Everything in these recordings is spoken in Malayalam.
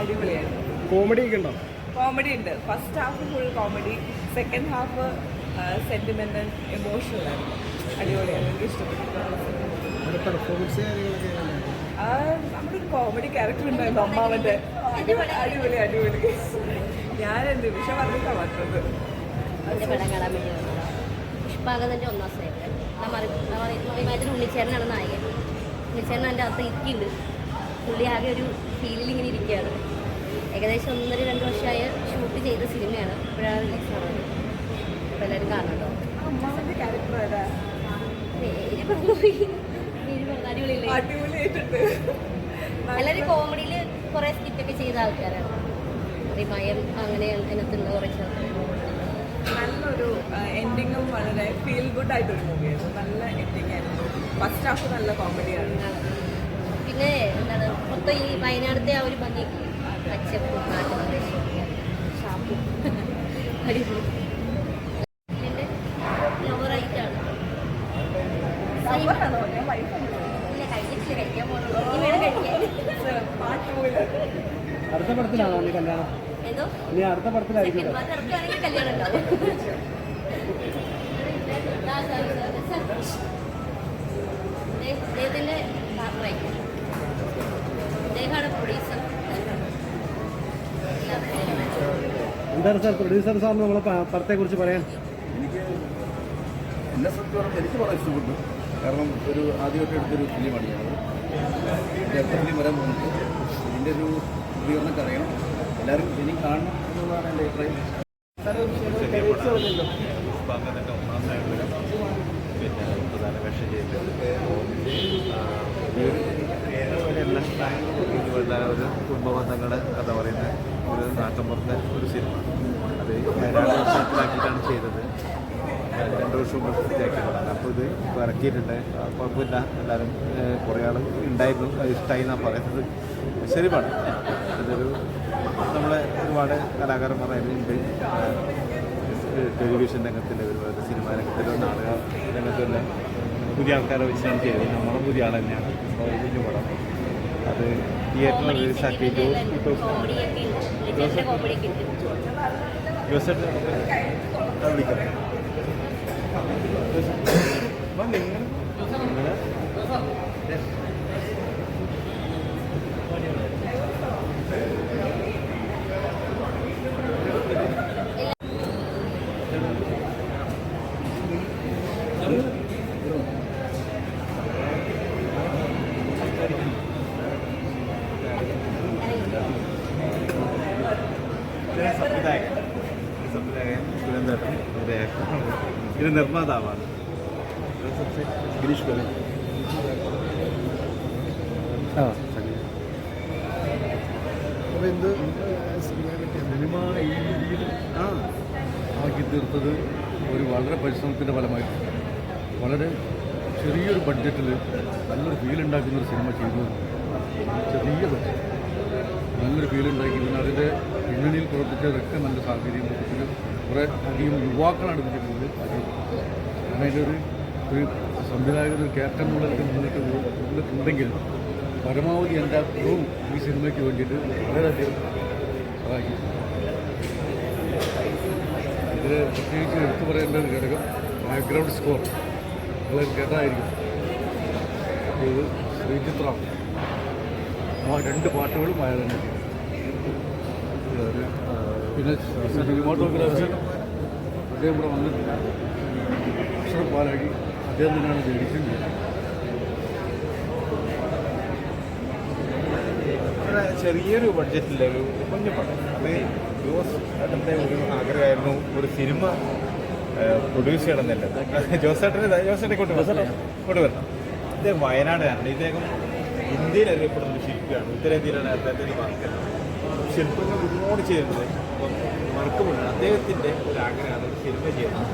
അടിപൊളിയായിരുന്നു. കോമഡി ഒക്കെ ഉണ്ടോ? കോമഡി ഉണ്ട്. First half full comedy, second half sentimental emotional ആയിരുന്നു. അടിപൊളിയാണ്, എനിക്ക് ഇഷ്ടപ്പെട്ടു. നമ്മുടെ ഒരു കോമഡി ക്യാരക്ടർ ഉണ്ടായിരുന്നു അമ്മാവൻ്റെ, അടിപൊളി അടിപൊളി. ഞാൻ നിമിഷം പറഞ്ഞിട്ടാണ് വന്നത്. പടം കാണാൻ വേണ്ടി വന്നതാണ്. പുഷ്പാകതൻ്റെ ഒന്നാം സ്നേഹം ഉണ്ണിച്ചേരനാണ് നായകൻ. ഉണ്ണിച്ചേരൻ എൻ്റെ അകത്ത് ഇരിക്കുന്നുണ്ട്. പുള്ളി ആകെ ഒരു ഫീലിൽ ഇങ്ങനെ ഇരിക്കുകയാണ്. ഏകദേശം 1.5-2 വർഷമായ ഷൂട്ട് ചെയ്ത സിനിമയാണ്. ഇപ്പോഴാണ് റിലീസാണത്. അപ്പോൾ എല്ലാവരും കാണുന്നുണ്ടോ? അമ്മാവൻ്റെ ക്യാരക്ടർ ഏതാ? പേര് പറഞ്ഞുപോയി. അടിപൊളിയില്ലേ? അടിപൊളിയായിട്ടുണ്ട്. എല്ലാവരും കോമഡിയിൽ കുറേ സ്കിറ്റൊക്കെ ചെയ്ത ആൾക്കാരാണ്. മയം അങ്ങനെ അതിനകത്തുള്ള കുറച്ച് നല്ലൊരു എൻഡിങ്ങും വളരെ ഫീൽ ഗുഡ് ആയിട്ടൊരു മൂവിയായിരുന്നു. നല്ല എൻഡിങ് ആയിരുന്നു. ഫസ്റ്റ് ഹാഫ് നല്ല കോമഡിയാണ്. പിന്നെ എന്താണ് മൊത്തം ഈ വയനാടത്തെ ആ ഒരു ഭംഗിയൊക്കെ പച്ചപ്പും നാട്ടുപ്രദേശവും ഷാപ്പും അടിപൊളി ലവറായിട്ടാണ്. ഇല്ല കഴിച്ചിട്ടില്ല, കഴിക്കാൻ പോകുന്നത്. ഇനി വേണം കഴിക്കാൻ. അടുത്ത പടത്തിലാണോ നീ കല്യാണം? ഏതോ നീ അടുത്ത പടത്തിലായിരിക്കും. ഇറക്കുകയാണെങ്കിൽ കല്യാണം ഉണ്ടാവും. അദ്ദേഹത്തിൻ്റെ പാർട്ണറായിരിക്കും. അദ്ദേഹമാണ് പ്രൊഡ്യൂസർ. എന്താണ് സാർ പ്രൊഡ്യൂസർ സാറിന് നമ്മളെ പടത്തെ കുറിച്ച് പറയാൻ? എനിക്ക് എന്നെ സംബന്ധിച്ചിടത്തോളം എനിക്ക് വളരെ ഇഷ്ടപ്പെട്ടു. കാരണം ഒരു ആദ്യമായിട്ട് എടുത്തൊരു ഫിലിമാണ് ഞാനത്. എൻ്റെ അടുത്ത ഫിലിം വരാൻ പോകുന്നത്. ഇതിൻ്റെ ഒരു പ്രതികരണമൊക്കെ അറിയണം, എല്ലാവരും ഇനി കാണണം എന്നുള്ളതാണ് എൻ്റെ അഭിപ്രായം. പുഷ്പാങ്കതൻ്റെ ഒന്നാം സ്നേഹത്തിലും പിന്നെ പ്രധാന വേഷം ചെയ്തത് ഇതുപോലുള്ള ഒരു കുടുംബബന്ധങ്ങളുടെ കഥ പറയുന്ന ഒരു നാട്ടിൻപുറത്തെ ഒരു സിനിമ. അത് 2 വർഷത്തിലാക്കിയിട്ടാണ് ചെയ്തത്. 2 വർഷം മുമ്പ് പൂർത്തിയാക്കിയതാണ്. അപ്പോൾ ഇത് ഇപ്പോൾ ഇറക്കിയിട്ടുണ്ട്. കുഴപ്പമില്ല, എല്ലാവരും കുറേ ആൾ ഉണ്ടായിരുന്നു. ഇഷ്ടമായി എന്നാണ് പറയുന്നത്. ശരിയാണ്, അതൊരു നമ്മളെ ഒരുപാട് കലാകാരന്മാർ അതിലുണ്ട്. ടെലിവിഷൻ രംഗത്തിലെ ഒരുപാട് സിനിമാ രംഗത്തിലോ നാടക രംഗത്തിലെ പുതിയ ആൾക്കാരെ വെച്ചാണ് ചെയ്തത്. നമ്മളും പുതിയ ആൾ തന്നെയാണ്. കുഞ്ഞു പടം അത് തിയേറ്ററിൽ റിലീസാക്കി വിളിക്കാം. സംവിധായകൻ സുരേന്ദ്രൻ, ഇത് നിർമ്മാതാവാണ് ഗിരീഷ് ഗോപി. അപ്പോൾ എന്ത് സിനിമ ഈ രീതിയിൽ ആക്കി തീർത്തത് ഒരു വളരെ പരിശ്രമത്തിൻ്റെ ഫലമായിട്ട് വളരെ ചെറിയൊരു ബഡ്ജറ്റിൽ നല്ലൊരു ഫീൽ ഉണ്ടാക്കുന്നൊരു സിനിമ ചെയ്തു. ചെറിയ ബഡ്ജറ്റ് നല്ലൊരു ഫീൽ ഉണ്ടാക്കിയിരുന്നു. അതിൻ്റെ പിന്നണിയിൽ പ്രവർത്തിച്ചവരൊക്കെ നല്ല സാഹചര്യം. പിന്നെ കുറേ അധികം യുവാക്കളാണ് ഇതിൻ്റെ മുന്നിൽ. കാരണം അതിൻ്റെ ഒരു സംവിധായകൻ ഒരു ക്യാപ്റ്റൻ എന്നുള്ളതൊക്കെ മുന്നിട്ടുണ്ടെങ്കിൽ പരമാവധി എൻ്റെ അത്രയും ഈ സിനിമയ്ക്ക് വേണ്ടിയിട്ട് വളരെയധികം സഹായിക്കും. ഇതിൽ പ്രത്യേകിച്ച് എടുത്തു പറയേണ്ട ഒരു ഘടകം ബാക്ക്ഗ്രൗണ്ട് സ്കോർ വളരെ കേട്ടായിരിക്കും. ഇത് ശ്രീചിത്രം ആ 2 പാട്ടുകളും അയാൾ തന്നെ ചെയ്തു. പിന്നെ സിനിമാറ്റോഗ്രാഫി അദ്ദേഹം ഇവിടെ വന്നിട്ടില്ല. അക്ഷരം പാലാക്കി അദ്ദേഹം തന്നെയാണ് ഇത് എഡിഷൻ ചെയ്തത്. ചെറിയൊരു ബഡ്ജറ്റിലെ ഒരു കുഞ്ഞു പടം. അത് ജോസ് ഏട്ടൻ്റെ ഒരു ആഗ്രഹമായിരുന്നു ഒരു സിനിമ പ്രൊഡ്യൂസ് ചെയ്യണമെന്നല്ല. ജോസേട്ടനെ കൊണ്ടുവരണം. ഇദ്ദേഹം വയനാടുകാരനാണ്. ഇദ്ദേഹം ഇന്ത്യയിൽ അറിയപ്പെടുന്ന ഒരു ശില്പിയാണ്. ഉത്തരേന്ത്യയിലാണ് അദ്ദേഹത്തിൻ്റെ വർക്ക്. ശില്പങ്ങൾ ഒരുപാട് ചെയ്യുന്നത്. അപ്പം വർക്കുമുണ്ട്. അദ്ദേഹത്തിൻ്റെ ഒരു ആഗ്രഹമാണ് ഒരു സിനിമ ചെയ്യുന്നത്.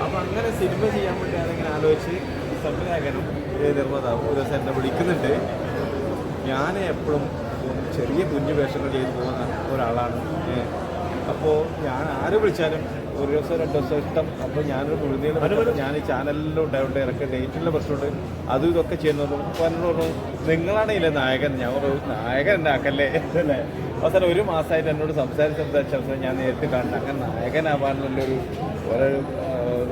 അപ്പം അങ്ങനെ സിനിമ ചെയ്യാൻ വേണ്ടി ആരെങ്കിലും ആലോചിച്ച് സംവിധായകനും നിർമ്മാതാവും ഒരു ദിവസം എന്നെ വിളിക്കുന്നുണ്ട്. ഞാൻ എപ്പോഴും ചെറിയ കുഞ്ഞു വേഷങ്ങൾ ചെയ്തു പോകുന്ന ഒരാളാണ്. അപ്പോൾ ഞാൻ ആര് വിളിച്ചാലും ഒരു ദിവസം 2 ദിവസം ഇഷ്ടം. അപ്പോൾ ഞാനൊരു മുഴുവൻ ഞാൻ ഈ ചാനലിലും ഉണ്ടായിട്ട് ഇറക്കുക ഡേറ്റിലുള്ള പ്രശ്നമുണ്ട്. അതും ഇതൊക്കെ ചെയ്യുന്നതും പറഞ്ഞു നിങ്ങളാണെങ്കിലേ നായകൻ. ഞാൻ ഒരു നായകൻ ഉണ്ടാക്കല്ലേ അല്ലേ അവസാനം ഒരു മാസമായിട്ട് എന്നോട് സംസാരിച്ച ഞാൻ നേരിട്ട് കാണുന്നത് അങ്ങനെ നായകനാവാനുള്ളൊരു ഒരു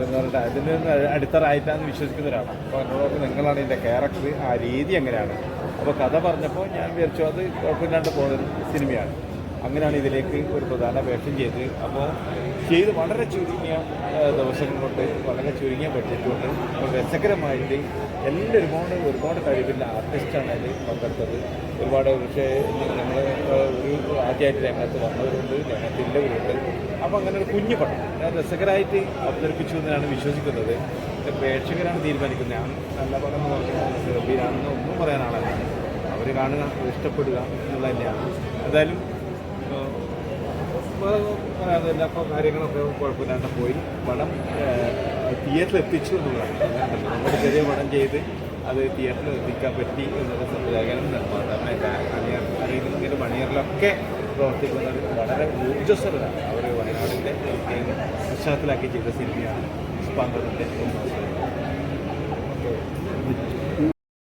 എന്ന് പറഞ്ഞിട്ട് അതിൽ നിന്ന് അടിത്തറായിട്ടാന്ന് വിശ്വസിക്കുന്ന ഒരാളാണ്. അപ്പോൾ എന്നോടൊക്കെ നിങ്ങളാണ് ഇതിൻ്റെ ക്യാരക്ടർ, ആ രീതി എങ്ങനെയാണ്. അപ്പോൾ കഥ പറഞ്ഞപ്പോൾ ഞാൻ വിചാരിച്ചു അത് കുഴപ്പമില്ലാണ്ട് പോകുന്നൊരു സിനിമയാണ്. അങ്ങനെയാണ് ഇതിലേക്ക് ഒരു പ്രധാന വേഷം ചെയ്ത് വളരെ ചുരുങ്ങിയ ദിവസങ്ങൾ കൊണ്ട് വളരെ ചുരുങ്ങിയ ബഡ്ജറ്റ് കൊണ്ട് രസകരമായിട്ട് ഒരുപാട് കഴിവില്ല ആർട്ടിസ്റ്റാണ് അതിൽ പങ്കെടുത്തത്. ഒരുപാട് പക്ഷേ നമ്മൾ ഒരു ആദ്യമായിട്ട് രംഗത്ത് വന്നവരുണ്ട്, രംഗത്തില്ലവരുണ്ട്. അപ്പോൾ അങ്ങനെ ഒരു കുഞ്ഞു പടം രസകരമായിട്ട് അവതരിപ്പിച്ചു എന്നാണ് വിശ്വസിക്കുന്നത്. പ്രേക്ഷകരാണ് തീരുമാനിക്കുന്നത്. ഞാൻ നല്ല പടം എന്ന് പറഞ്ഞാൽ ഗംഭീരാണെന്ന് ഒന്നും പറയാനാണല്ല, അവർ കാണുക, ഇഷ്ടപ്പെടുക എന്നുള്ളത് തന്നെയാണ്. എന്തായാലും പറയാനില്ല. അപ്പോൾ കാര്യങ്ങളൊക്കെ കുഴപ്പമില്ലാണ്ട് പോയി. പടം തിയേറ്ററിൽ എത്തിച്ചു എന്നുള്ളതാണ്. നമ്മൾ ചെറിയ പടം ചെയ്ത് അത് തിയേറ്ററിൽ എത്തിക്കാൻ പറ്റി എന്നുള്ള സംവിധായകനും നിർമ്മാതാവിനെ അറിയുന്നതിൻ്റെ മണിയറിലൊക്കെ പ്രവർത്തിക്കുന്നത് വളരെ ഊർജ്ജസ്വലരാണ്. അവർ വയനാടിൻ്റെ പശ്ചാത്തലമാക്കി ചെയ്ത സിനിമയാണ് പുഷ്പാങ്കണത്തിൻ്റെ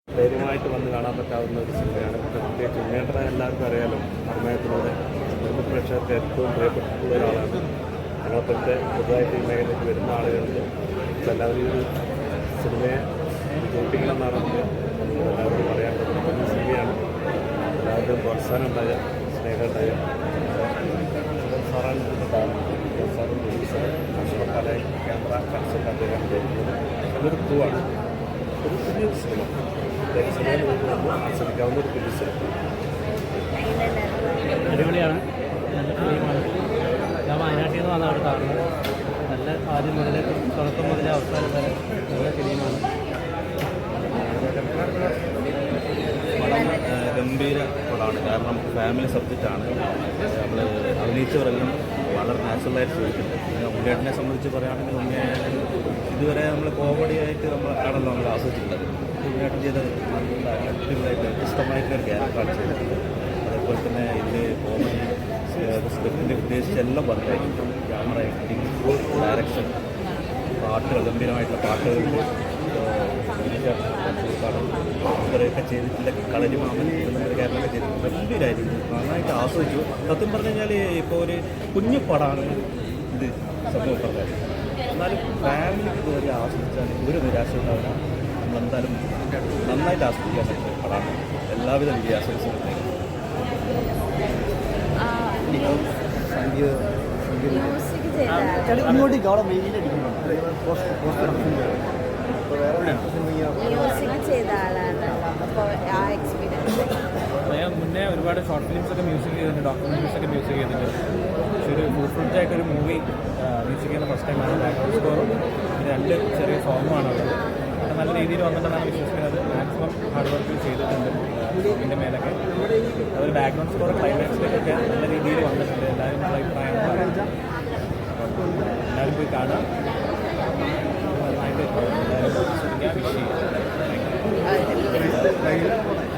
ധൈര്യമായിട്ട് വന്ന് കാണാൻ പറ്റാവുന്ന ഒരു സിനിമയാണ്. പ്രത്യേകിച്ച് ഉണ്ണേട്ടനെ എല്ലാവർക്കും അറിയാലോ, അഭിനയത്തിലൂടെ കുടുംബ പ്രേക്ഷകർക്ക് ഏറ്റവും പ്രിയപ്പെട്ടിട്ടുള്ള ഒരാളാണ്. ഞങ്ങളപ്പോഴത്തെ പുതുതായിട്ട് ഈ മേഖലയ്ക്ക് വരുന്ന ആളുകൾക്ക് എല്ലാവരും ഈ ഒരു സിനിമയെ വിജയിപ്പിക്കണമെന്നാണ് നമുക്ക് എല്ലാവരും പറയാൻ പറ്റുന്ന സിനിമയാണ്. എല്ലാവരും പ്രോത്സാഹനം ഉണ്ടായ, സ്നേഹം ഉണ്ടായ സാറാണ് സാറും പ്രൊഡ്യൂസർ കഷ്ടപ്പാടായി ക്യാമറ കൺസൾട്ട് അദ്ദേഹം നല്ലൊരു ക്രൂവാണ്. ഒരു പുതിയ സിനിമ സിനിമയിൽ ആസ്വദിക്കാവുന്ന ഒരു പുതിയ സിനിമ. അടിപൊളിയാണ്, നല്ല ഫിലിമാണ്. ഞാൻ വയനാട്ടിൽ നിന്ന് വന്ന അവിടെ കാണുന്നത്. നല്ല ആദ്യം മുതൽ തുടക്കം മുതൽ അവസാനം വരെ നല്ല ഫിലിമാണ്. പടം ഗംഭീര പടമാണ്. കാരണം ഫാമിലി സബ്ജക്റ്റാണ്. നമ്മൾ അഭിനയിച്ചവരെല്ലാം വളരെ നാച്ചുറലായിട്ട് ചോദിക്കുന്നുണ്ട്. ഉണ്ണേട്ടനെ സംബന്ധിച്ച് പറയുകയാണെങ്കിൽ ഇതുവരെ നമ്മൾ കോമഡി ആയിട്ട് ആണല്ലോ നമ്മൾ ആസ്വദിച്ചിട്ടുള്ളത്. ഉണ്ണേട്ടൻ ചെയ്ത നല്ല അടിപൊളിയായിട്ട് വ്യത്യസ്തമായിട്ടൊരു ക്യാരക്ടറാണ് ചെയ്തിട്ടുണ്ട്. അതേപോലെ തന്നെ ഇതിൽ കോമഡി സ്ക്രിപ്റ്റിൻ്റെ ഉദ്ദേശിച്ച് എല്ലാം വർക്കായിരിക്കും. ക്യാമറ എഡിറ്റിംഗ്, ഡയറക്ഷൻ, പാട്ടുകൾ, ഗംഭീരമായിട്ടുള്ള പാട്ടുകളുണ്ട്. ഇവരൊക്കെ ചെയ്തിട്ടുള്ള കളരി മാമൻ എന്നൊരു കാര്യങ്ങളൊക്കെ ചെയ്തിട്ടുണ്ട്. ഗംഭീരമായിരിക്കും, നന്നായിട്ട് ആസ്വദിച്ചു. സത്യം പറഞ്ഞു കഴിഞ്ഞാൽ ഇപ്പോൾ ഒരു കുഞ്ഞു പടമാണ് ഇത് സംഭവം പറഞ്ഞാൽ. എന്നാലും ഫാമിലിക്ക് കയറി ആസ്വദിച്ചാൽ ഒരു നിരാശ ഉണ്ടാവില്ല. നമ്മളെന്തായാലും നന്നായിട്ട് ആസ്വദിക്കാൻ പറ്റുന്ന പടമാണ്. എല്ലാവിധ വിജയാശംസകളും. മ്യൂസിക് ചെയ്ത ആളാണല്ലോ, അപ്പോൾ ആ എക്സ്പീരിയൻസ്. ഞാൻ മുന്നേ ഒരുപാട് ഷോർട്ട് ഫിലിംസൊക്കെ മ്യൂസിക് ചെയ്തിട്ടുണ്ട്, ഡോക്യുമെൻ്ററീസൊക്കെ മ്യൂസിക് ചെയ്തിട്ടുണ്ട്. പക്ഷേ ഒരു ഫുൾ ഫ്ലെഡ്ജ് ആയിട്ടൊരു മൂവി മ്യൂസിക് ചെയ്യുന്ന ഫസ്റ്റ് ടൈമാണ്. ബാക്ക്ഗ്രൗണ്ട് സ്കോറും രണ്ട് ചെറിയ സോങ്ങുമാണ് ഉള്ളത്. അത് നല്ല രീതിയിൽ വന്നിട്ടാണ് വിശ്വസിക്കുന്നത്. മാക്സിമം ഹാർഡ് വർക്ക് ചെയ്തിട്ടുണ്ട് സോങ്ങിൻ്റെ മേലൊക്കെ. അതൊരു ബാക്ക്ഗ്രൗണ്ട് സ്കോർ ക്ലൈമാക്സിലേക്കൊക്കെ നല്ല രീതിയിൽ വന്നിട്ടുണ്ട്. എല്ലാവരും നല്ല അഭിപ്രായം എല്ലാവരും പോയി കാണാം. നന്നായിട്ട് എല്ലാവരും വിഷ് ചെയ്യാം.